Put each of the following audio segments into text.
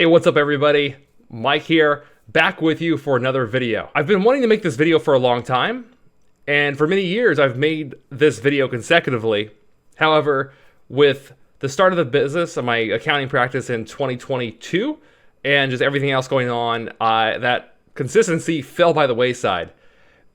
Hey, what's up everybody? Mike here, back with you for another video. I've been wanting to make this video for a long time, and for many years I've made this video consecutively. However, with the start of the business of my accounting practice in 2022, and just everything else going on, that consistency fell by the wayside.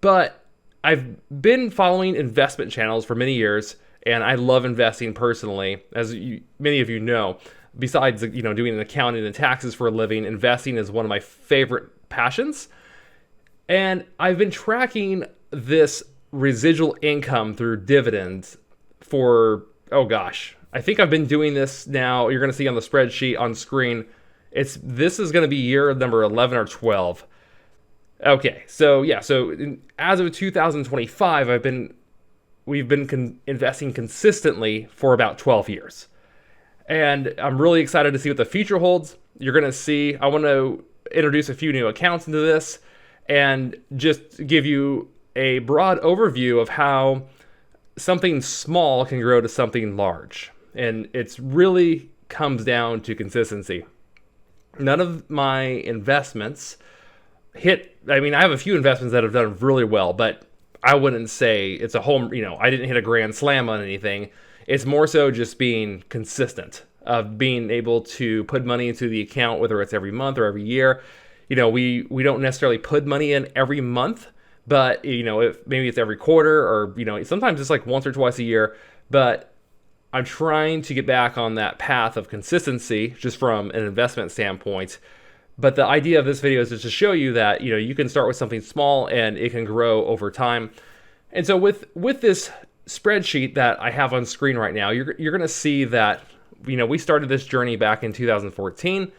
But I've been following investment channels for many years, and I love investing personally, as many of you know. Besides, doing an accounting and taxes for a living, investing is one of my favorite passions. And I've been tracking this residual income through dividends for, oh gosh, I think I've been doing this now. You're going to see on the spreadsheet on screen. This is going to be year number 11 or 12. Okay, so yeah, as of 2025, we've been investing consistently for about 12 years. And I'm really excited to see what the future holds. You're going to see, I want to introduce a few new accounts into this and just give you a broad overview of how something small can grow to something large. And it's really comes down to consistency. None of my investments I have a few investments that have done really well, but I wouldn't say it's a home, I didn't hit a grand slam on anything. It's more so just being consistent, of being able to put money into the account, whether it's every month or every year. We don't necessarily put money in every month, but if maybe it's every quarter, or sometimes it's like once or twice a year. But I'm trying to get back on that path of consistency, just from an investment standpoint. But the idea of this video is just to show you that you can start with something small and it can grow over time. And so with this spreadsheet that I have on screen right now, you're going to see that we started this journey back in 2014,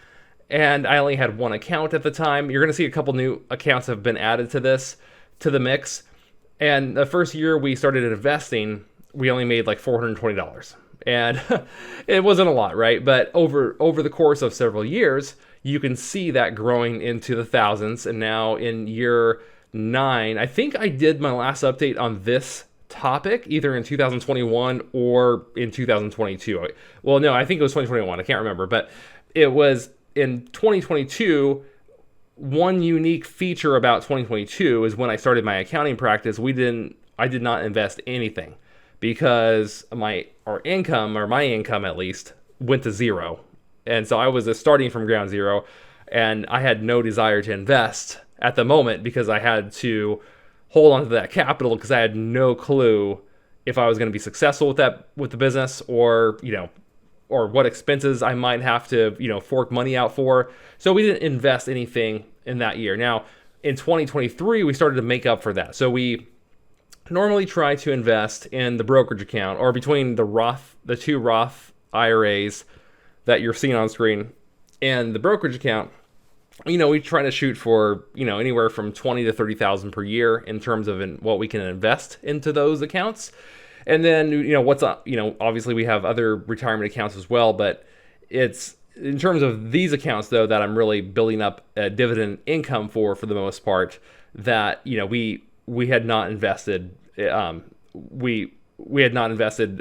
and I only had one account at the time. You're going to see a couple new accounts have been added to the mix. And the first year we started investing, we only made like $420, and it wasn't a lot, right? But over the course of several years, you can see that growing into the thousands. And now in year 9, I think I did my last update on this topic either in 2021 or in 2022. Well, no, I think it was 2021. I can't remember, but it was in 2022. One unique feature about 2022 is when I started my accounting practice, I did not invest anything because my income at least went to zero. And so I was starting from ground zero, and I had no desire to invest at the moment because I had to hold on to that capital because I had no clue if I was going to be successful with the business, or what expenses I might have to fork money out for. So we didn't invest anything in that year. Now in 2023 we started to make up for that. So we normally try to invest in the brokerage account, or between the two Roth IRAs that you're seeing on screen and the brokerage account. We try to shoot for, anywhere from 20 to 30,000 per year in terms of what we can invest into those accounts. And then, obviously we have other retirement accounts as well, but it's in terms of these accounts though that I'm really building up a dividend income for the most part, that, we had not invested, we had not invested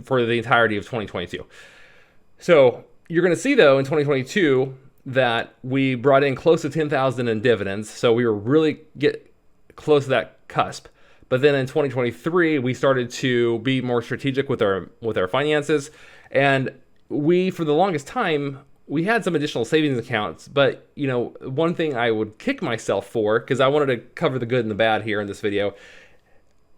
for the entirety of 2022. So you're going to see though in 2022, that we brought in close to 10,000 in dividends. So we were really get close to that cusp. But then in 2023, we started to be more strategic with our finances. And for the longest time, we had some additional savings accounts. But, one thing I would kick myself for, because I wanted to cover the good and the bad here in this video,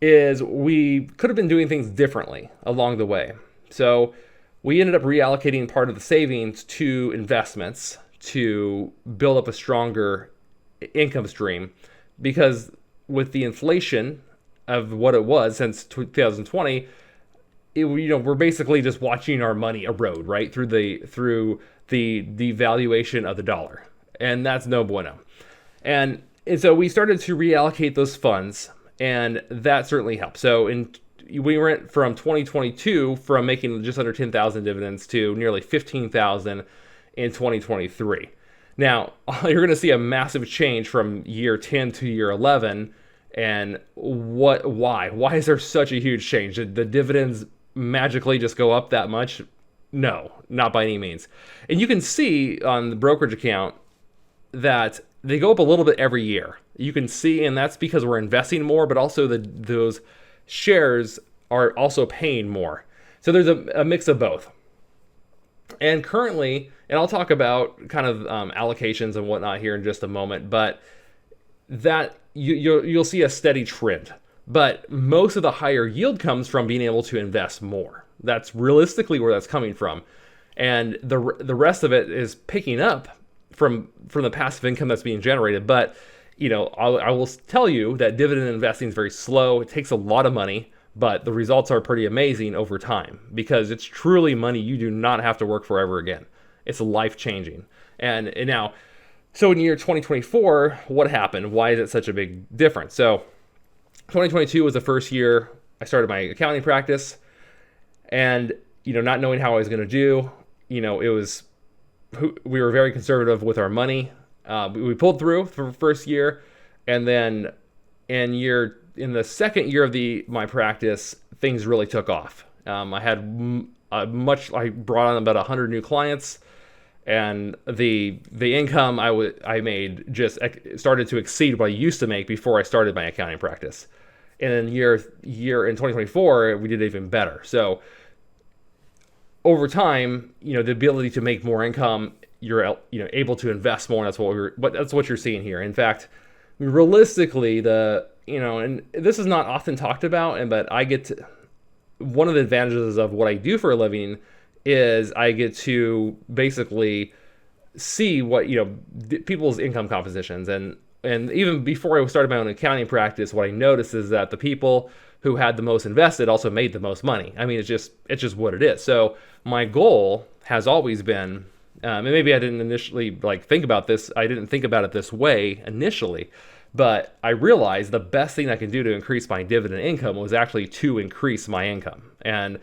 is we could have been doing things differently along the way. So we ended up reallocating part of the savings to investments to build up a stronger income stream, because with the inflation of what it was since 2020, we're basically just watching our money erode, right, through the devaluation of the dollar, and that's no bueno. And so we started to reallocate those funds, and that certainly helped. So we went from 2022 from making just under 10,000 dividends to nearly 15,000 in 2023. Now, you're going to see a massive change from year 10 to year 11. And why is there such a huge change? Did the dividends magically just go up that much? No, not by any means. And you can see on the brokerage account that they go up a little bit every year. You can see, and that's because we're investing more, but also those shares are also paying more. So there's a mix of both. And currently, and I'll talk about kind of allocations and whatnot here in just a moment, but that you'll see a steady trend. But most of the higher yield comes from being able to invest more. That's realistically where that's coming from. And the rest of it is picking up from the passive income that's being generated. But I will tell you that dividend investing is very slow. It takes a lot of money, but the results are pretty amazing over time because it's truly money you do not have to work for ever again. It's life-changing. And now, so in year 2024, what happened? Why is it such a big difference? So 2022 was the first year I started my accounting practice, and not knowing how I was going to do, we were very conservative with our money. We pulled through for the first year, and then in the second year of my practice, things really took off. I brought on about 100 new clients, and the income I made just started to exceed what I used to make before I started my accounting practice. And in year in 2024, we did even better. So over time, the ability to make more income, you're able to invest more. And that's what you're seeing here. In fact, realistically, and this is not often talked about, but one of the advantages of what I do for a living is I get to basically see what people's income compositions, and even before I started my own accounting practice, what I noticed is that the people who had the most invested also made the most money. I mean, it's just what it is. So my goal has always been, and maybe I didn't initially think about this. I didn't think about it this way initially, but I realized the best thing I can do to increase my dividend income was actually to increase my income. And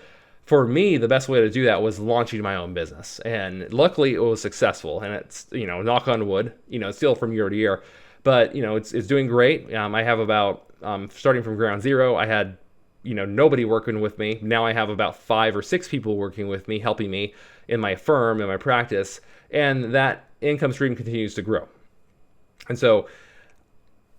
for me, the best way to do that was launching my own business. And luckily it was successful, and it's, knock on wood, it's still from year to year, but it's doing great. I have about, starting from ground zero, I had, nobody working with me. Now I have about 5 or 6 people working with me, helping me in my firm, in my practice, and that income stream continues to grow. And so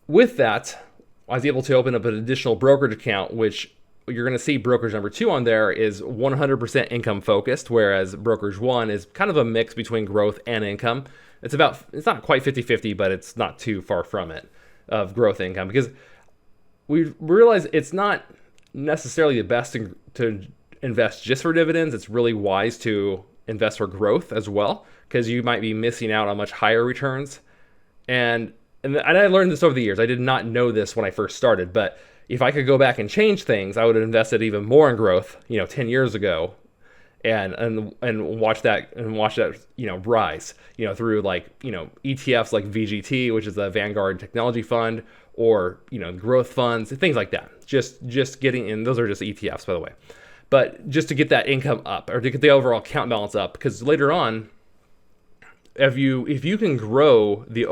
with that, I was able to open up an additional brokerage account, which you're going to see brokerage number 2 on there is 100% income focused, whereas brokerage 1 is kind of a mix between growth and income. It's not quite 50-50, but it's not too far from it of growth income, because we realize it's not necessarily the best to invest just for dividends. It's really wise to invest for growth as well, because you might be missing out on much higher returns. And I learned this over the years. I did not know this when I first started, but if I could go back and change things, I would have invested even more in growth, 10 years ago, and watch that rise, through ETFs like VGT, which is the Vanguard Technology Fund, or growth funds, things like that. Just getting in, those are just ETFs, by the way, but just to get that income up, or to get the overall account balance up, because later on, if you can grow the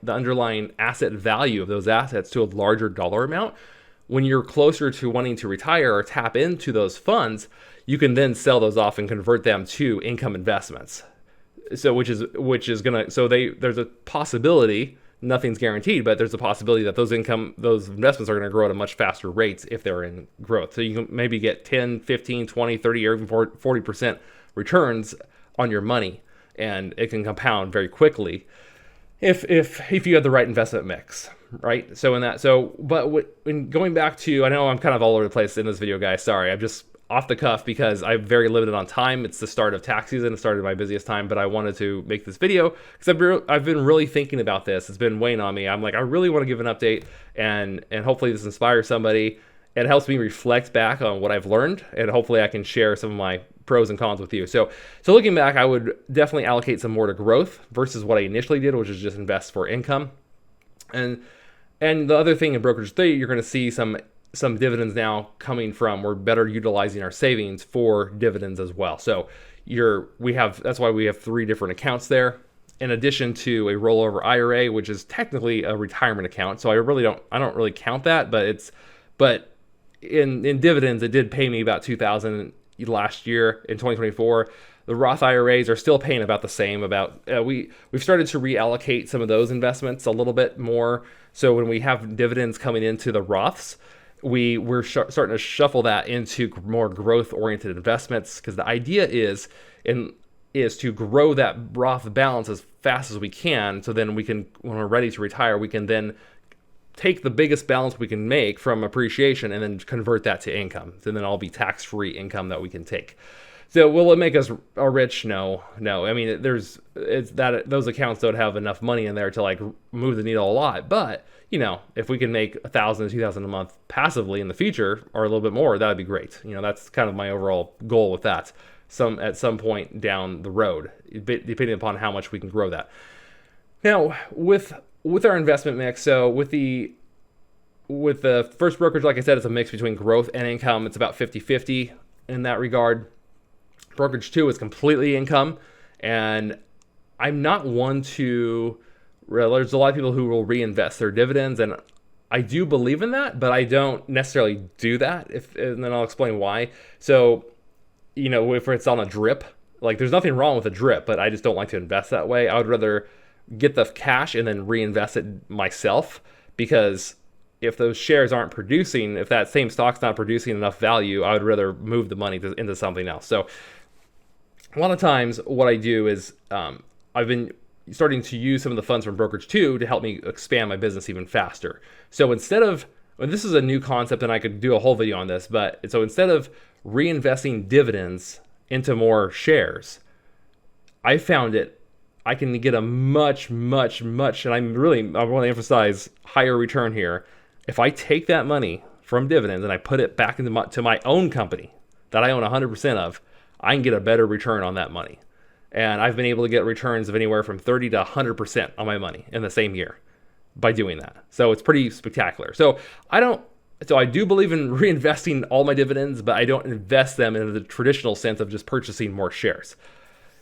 underlying asset value of those assets to a larger dollar amount, when you're closer to wanting to retire or tap into those funds, you can then sell those off and convert them to income investments. So there's a possibility, nothing's guaranteed, but there's a possibility that those investments are going to grow at a much faster rates if they're in growth. So you can maybe get 10, 15, 20, 30, or even 40% returns on your money. And it can compound very quickly if you have the right investment mix, right? When going back to, I know I'm kind of all over the place in this video, guys. Sorry, I'm just off the cuff because I'm very limited on time. It's the start of tax season. It started my busiest time, but I wanted to make this video because I've been really thinking about this. It's been weighing on me. I'm like, I really want to give an update, and hopefully this inspires somebody. It helps me reflect back on what I've learned, and hopefully I can share some of my pros and cons with you. So looking back, I would definitely allocate some more to growth versus what I initially did, which is just invest for income. And the other thing in brokerage 3, you're going to see some dividends now coming from, we're better utilizing our savings for dividends as well. So that's why we have 3 different accounts there, in addition to a rollover IRA, which is technically a retirement account. So I don't really count that, but in dividends, it did pay me about $2,000 last year in 2024. The Roth IRAs are still paying about the same. We've started to reallocate some of those investments a little bit more. So when we have dividends coming into the Roths, we're starting to shuffle that into more growth-oriented investments, because the idea is to grow that Roth balance as fast as we can. So then we can, when we're ready to retire, we can then take the biggest balance we can make from appreciation and then convert that to income. So then all be tax-free income that we can take. So will it make us rich? No. I mean, those accounts don't have enough money in there to like move the needle a lot. But if we can make $1,000, $2,000 a month passively in the future, or a little bit more, that'd be great. That's kind of my overall goal with that. At some point down the road, depending upon how much we can grow that. Now, with our investment mix, so with the first brokerage, like I said, it's a mix between growth and income. It's about 50-50 in that regard. Brokerage 2 is completely income, and I'm not one to. There's a lot of people who will reinvest their dividends, and I do believe in that, but I don't necessarily do that. And then I'll explain why. So, if it's on a drip, like there's nothing wrong with a drip, but I just don't like to invest that way. I would rather get the cash and then reinvest it myself, because if those shares aren't producing, if that same stock's not producing enough value, I would rather move the money into something else. So a lot of times what I do is I've been starting to use some of the funds from Brokerage 2 to help me expand my business even faster. So this is a new concept and I could do a whole video on this, but so instead of reinvesting dividends into more shares, I found I can get a much, and I want to emphasize higher return here. If I take that money from dividends and I put it back into my own company that I own 100% of, I can get a better return on that money. And I've been able to get returns of anywhere from 30 to 100% on my money in the same year by doing that. So it's pretty spectacular. So I do believe in reinvesting all my dividends, but I don't invest them in the traditional sense of just purchasing more shares.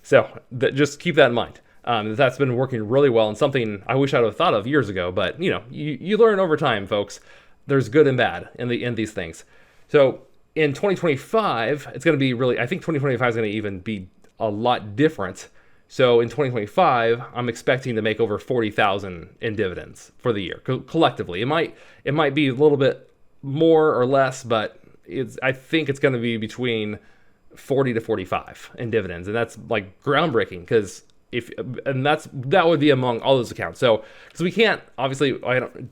So just keep that in mind. That's been working really well, and something I wish I would have thought of years ago. But you learn over time, folks. There's good and bad in these things. So in 2025, it's going to be I think 2025 is going to even be a lot different. So in 2025, I'm expecting to make over $40,000 in dividends for the year collectively. It might be a little bit more or less, but I think it's going to be between 40 to 45 in dividends, and that's like groundbreaking, because that would be among all those accounts. So because we can't, obviously,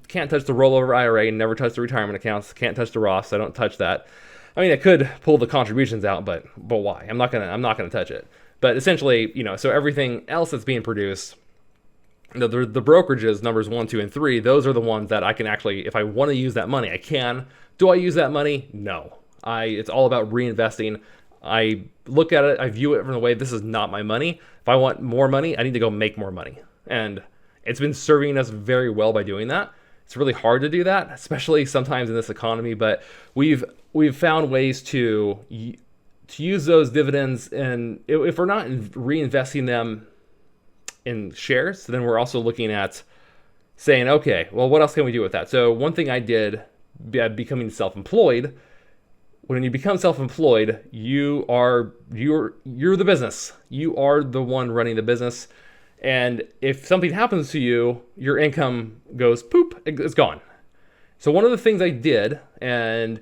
can't touch the rollover IRA, never touch the retirement accounts, can't touch the Roth, so I don't touch that. I mean, I could pull the contributions out, but why? I'm not gonna touch it. But essentially, so everything else that's being produced, the brokerages, numbers 1, 2, and 3, those are the ones that I can actually, if I want to use that money, I can. Do I use that money? No. It's all about reinvesting. I look at it, I view it from the way, this is not my money. If I want more money, I need to go make more money. And it's been serving us very well by doing that. It's really hard to do that, especially sometimes in this economy, but we've found ways to use those dividends, and if we're not reinvesting them in shares, then we're also looking at saying, okay, well, what else can we do with that? So one thing I did, becoming self-employed, when you become self-employed, you're the business. You are the one running the business. And if something happens to you, your income goes poop, it's gone. So one of the things I did, and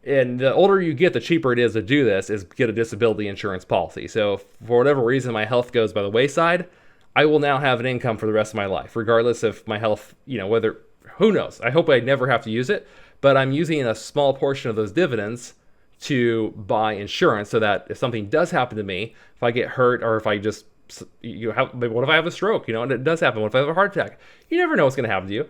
the older you get, the cheaper it is to do this, is get a disability insurance policy. So for whatever reason my health goes by the wayside, I will now have an income for the rest of my life, regardless of my health, who knows? I hope I never have to use it, but I'm using a small portion of those dividends to buy insurance so that if something does happen to me, if I get hurt, or if I just, what if I have a stroke, and it does happen, what if I have a heart attack? You never know what's going to happen to you.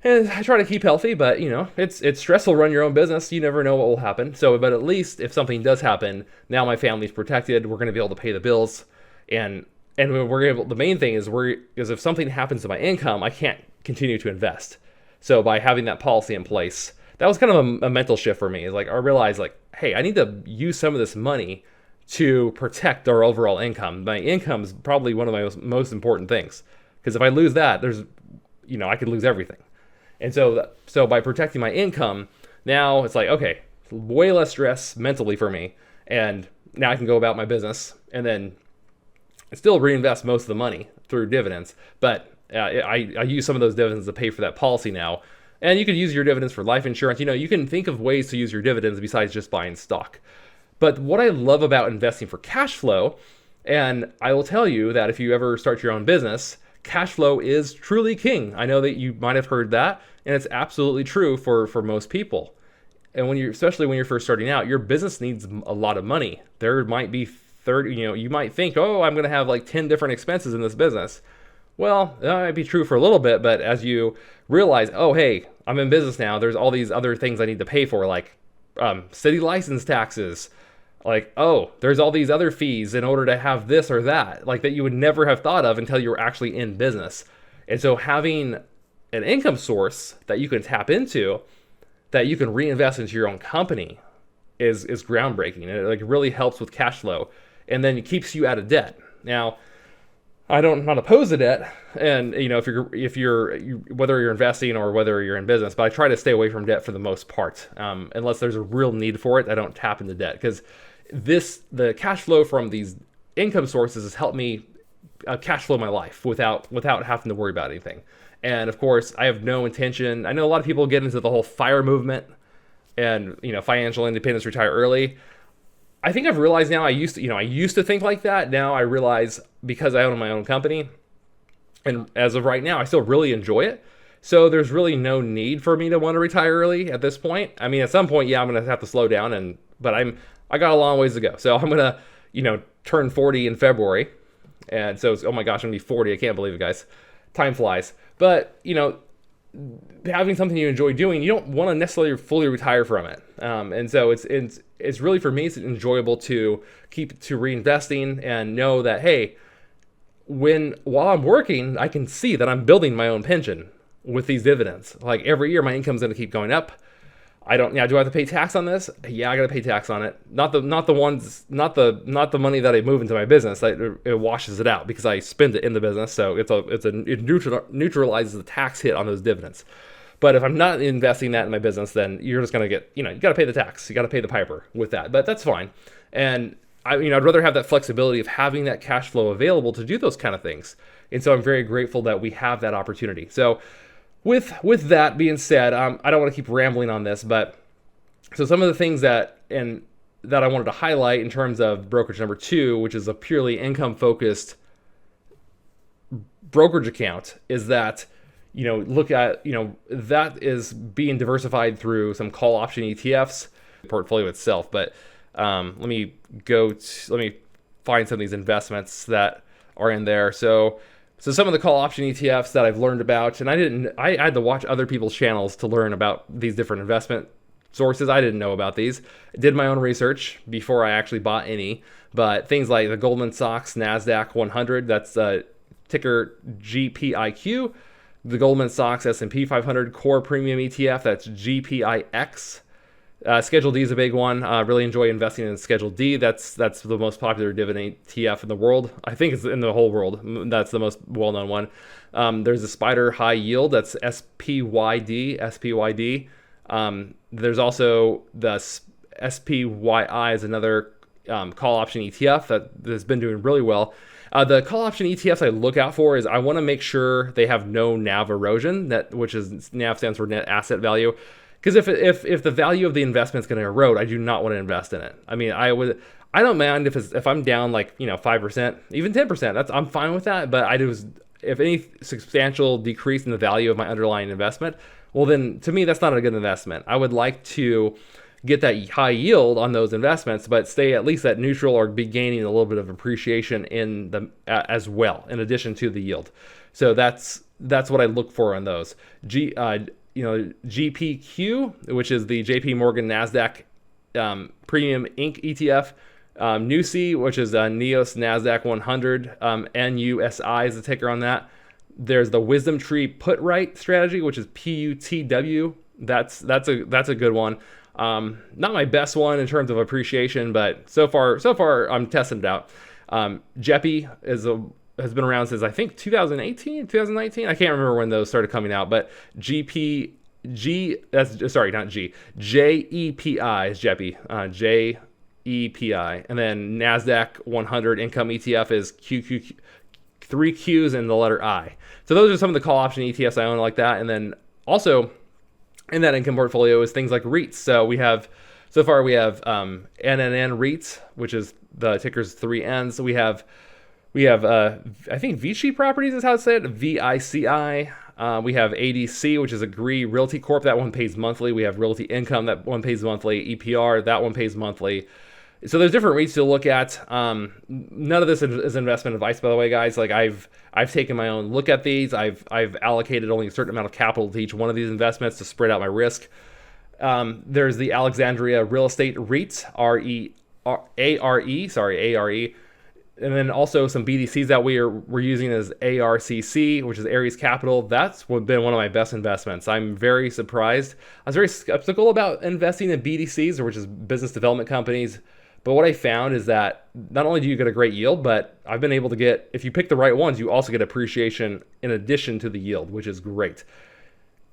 And I try to keep healthy, but it's stressful to run your own business. You never know what will happen. So, but at least if something does happen, now my family's protected. We're going to be able to pay the bills, and we're able. The main thing is if something happens to my income, I can't continue to invest. So by having that policy in place, that was kind of a mental shift for me. It's like I realized, hey, I need to use some of this money to protect our overall income. My income is probably one of my most important things, because if I lose that, I could lose everything. And so by protecting my income, now it's like, okay, way less stress mentally for me. and now I can go about my business and then still reinvest most of the money through dividends. But I use some of those dividends to pay for that policy now. And you could use your dividends for life insurance. You can think of ways to use your dividends besides just buying stock. But what I love about investing for cash flow, and I will tell you that if you ever start your own business, cash flow is truly king. I know that you might have heard that, and it's absolutely true for most people. And especially when you're first starting out, your business needs a lot of money. There might be 30, you might think, oh, I'm going to have like 10 different expenses in this business. Well, that might be true for a little bit, but as you realize, oh, hey, I'm in business now, there's all these other things I need to pay for, like city license taxes, like, oh, there's all these other fees in order to have this or that, like that you would never have thought of until you were actually in business. And so having an income source that you can tap into, that you can reinvest into your own company is groundbreaking. And it like really helps with cash flow, and then it keeps you out of debt. Now, I'm not opposed to debt, and if you're whether you're investing or whether you're in business, but I try to stay away from debt for the most part, unless there's a real need for it. I don't tap into debt because the cash flow from these income sources has helped me cash flow my life without having to worry about anything. And of course, I have no intention. I know a lot of people get into the whole FIRE movement and financial independence, retire early. I think I've realized now, I used to think like that. Now I realize, because I own my own company, and as of right now, I still really enjoy it. So there's really no need for me to want to retire early at this point. I mean, at some point, yeah, I'm going to have to slow down, but I got a long ways to go. So I'm going to, turn 40 in February. And so, oh my gosh, I'm going to be 40. I can't believe it, guys. Time flies. But, having something you enjoy doing, you don't want to necessarily fully retire from it. And so it's really, for me, it's enjoyable to keep to reinvesting and know that, hey, while I'm working, I can see that I'm building my own pension with these dividends. Like every year, my income's going to keep going up. Do I have to pay tax on this? Yeah, I got to pay tax on it. Not the money that I move into my business. It washes it out because I spend it in the business. So it neutralizes the tax hit on those dividends. But if I'm not investing that in my business, then you're just going to get, you got to pay the tax. You got to pay the piper with that. But that's fine. And I'd rather have that flexibility of having that cash flow available to do those kind of things. And so I'm very grateful that we have that opportunity. So with that being said, I don't want to keep rambling on this, but so some of the things that I wanted to highlight in terms of brokerage number 2, which is a purely income focused brokerage account, is that look at that is being diversified through some call option ETFs portfolio itself. But let me find some of these investments that are in there. So some of the call option ETFs that I've learned about, and I had to watch other people's channels to learn about these different investment sources. I didn't know about these. I did my own research before I actually bought any, but things like the Goldman Sachs NASDAQ 100, that's ticker GPIQ, the Goldman Sachs S&P 500 Core Premium ETF, that's GPIX. Schedule D is a big one. Really enjoy investing in Schedule D. That's the most popular dividend ETF in the world. I think it's in the whole world. That's the most well-known one. There's a Spider High Yield. That's SPYD. There's also the SPYI is another call option ETF that's been doing really well. The call option ETFs I look out for is I want to make sure they have no NAV erosion, which is NAV stands for net asset value. Because if the value of the investment is going to erode, I do not want to invest in it. I mean, I don't mind if I'm down like 5%, even 10%. I'm fine with that. But if any substantial decrease in the value of my underlying investment, well then to me that's not a good investment. I would like to get that high yield on those investments, but stay at least at neutral or be gaining a little bit of appreciation in them as well, in addition to the yield. So that's what I look for on those. GPQ, which is the JP Morgan NASDAQ Premium Inc. ETF. NUSI, which is NEOS NASDAQ 100. NUSI is the ticker on that. There's the Wisdom Tree Put Right strategy, which is PUTW. That's a good one. Not my best one in terms of appreciation, but so far I'm testing it out. JEPI has been around since I think 2018, 2019. I can't remember when those started coming out, but JEPI is JEPI. EPI, and then NASDAQ 100 income ETF is QQQ, 3 Qs and the letter I. So those are some of the call option ETFs I own like that. And then also in that income portfolio is things like REITs. So so far we have NNN REITs, which is the ticker's 3 N's. So we have I think Vici Properties is how it's said, VICI. We have ADC, which is Agree Realty Corp. That one pays monthly. We have Realty Income. That one pays monthly. EPR, that one pays monthly. So there's different REITs to look at. None of this is investment advice, by the way, guys. Like I've taken my own look at these. I've allocated only a certain amount of capital to each one of these investments to spread out my risk. There's the Alexandria Real Estate REIT, ARE. And then also some BDCs that we're using as ARCC, which is Ares Capital. That's been one of my best investments. I'm very surprised. I was very skeptical about investing in BDCs, which is business development companies. But what I found is that not only do you get a great yield, but I've been able to get, if you pick the right ones, you also get appreciation in addition to the yield, which is great.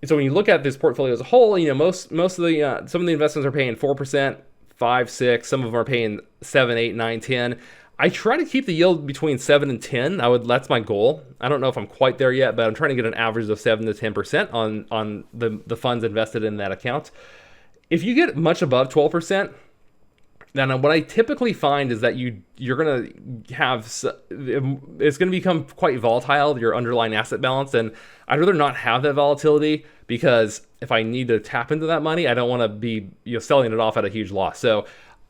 So when you look at this portfolio as a whole, most of the some of the investments are paying 4%, 5, 6. Some of them are paying 7, 8, 9, 10. I try to keep the yield between 7 and 10. That's my goal. I don't know if I'm quite there yet, but I'm trying to get an average of 7 to 10% on the funds invested in that account. If you get much above 12%, then what I typically find is that you're going to have, it's going to become quite volatile, your underlying asset balance. And I'd rather not have that volatility, because if I need to tap into that money, I don't want to be selling it off at a huge loss. So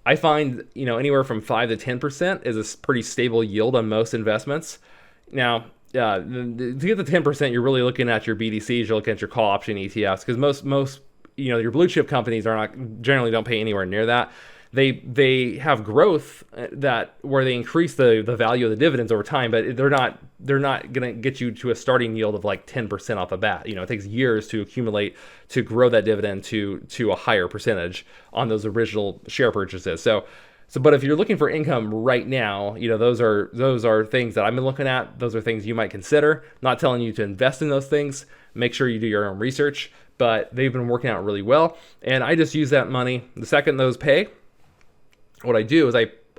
I find anywhere from 5 to 10% is a pretty stable yield on most investments. Now, to get the 10%, you're really looking at your BDCs, you're looking at your call option ETFs, because most your blue chip companies generally don't pay anywhere near that. They have growth where they increase the value of the dividends over time, but they're not going to get you to a starting yield of like 10% off the bat. It takes years to accumulate to grow that dividend to a higher percentage on those original share purchases. But if you're looking for income right now, those are things that I've been looking at. Those are things you might consider. Not telling you to invest in those things. Make sure you do your own research, but they've been working out really well. And I just use that money the second those pay. What I do is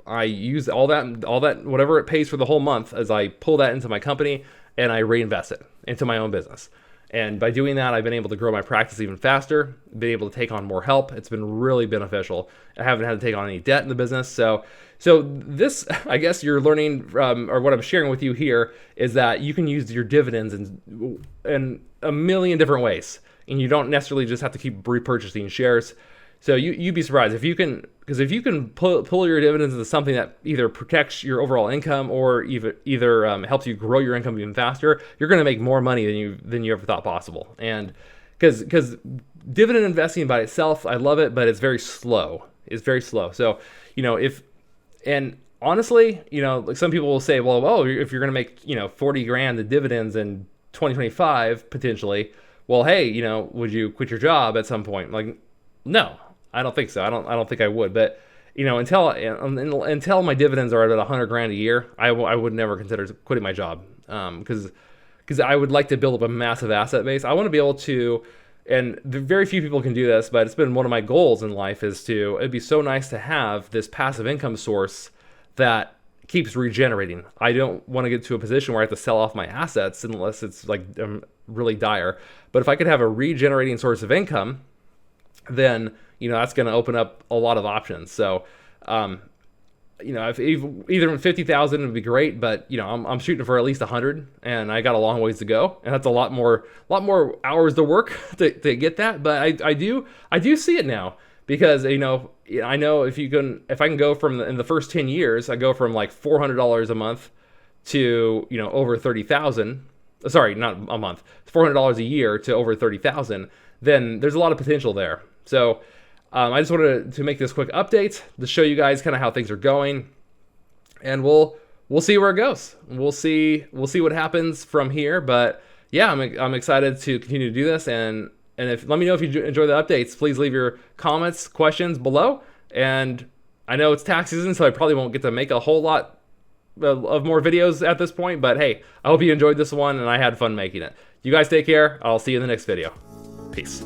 I use all that whatever it pays for the whole month, as I pull that into my company and I reinvest it into my own business. And by doing that, I've been able to grow my practice even faster, been able to take on more help. It's been really beneficial. I haven't had to take on any debt in the business. So this, I guess you're learning, or what I'm sharing with you here, is that you can use your dividends in a million different ways. And you don't necessarily just have to keep repurchasing shares. So you'd be surprised if you can pull your dividends into something that either protects your overall income or either helps you grow your income even faster. You're going to make more money than you ever thought possible. And because dividend investing by itself, I love it, but it's very slow. It's very slow. So and honestly, like some people will say, well, if you're going to make 40 grand in dividends in 2025 potentially, well, hey, would you quit your job at some point? Like, no. I don't think so. I don't think I would. But until my dividends are at 100 grand a year, I would never consider quitting my job, because I would like to build up a massive asset base. I want to be able to, and very few people can do this, but it's been one of my goals in life it'd be so nice to have this passive income source that keeps regenerating. I don't want to get to a position where I have to sell off my assets unless it's like really dire. But if I could have a regenerating source of income, then that's going to open up a lot of options. So if either 50,000 would be great, but I'm shooting for at least 100, and I got a long ways to go, and that's a lot more hours to work to get that. But I do see it now, because I know if I can go from in the first 10 years, I go from like $400 a month to over 30,000. Sorry, not a month. $400 a year to over 30,000. Then there's a lot of potential there. So I just wanted to make this quick update to show you guys kind of how things are going, and we'll see where it goes. We'll see what happens from here. But yeah, I'm excited to continue to do this, and let me know if you enjoy the updates. Please leave your comments, questions below. And I know it's tax season, so I probably won't get to make a whole lot of more videos at this point. But hey, I hope you enjoyed this one, and I had fun making it. You guys take care. I'll see you in the next video. Peace.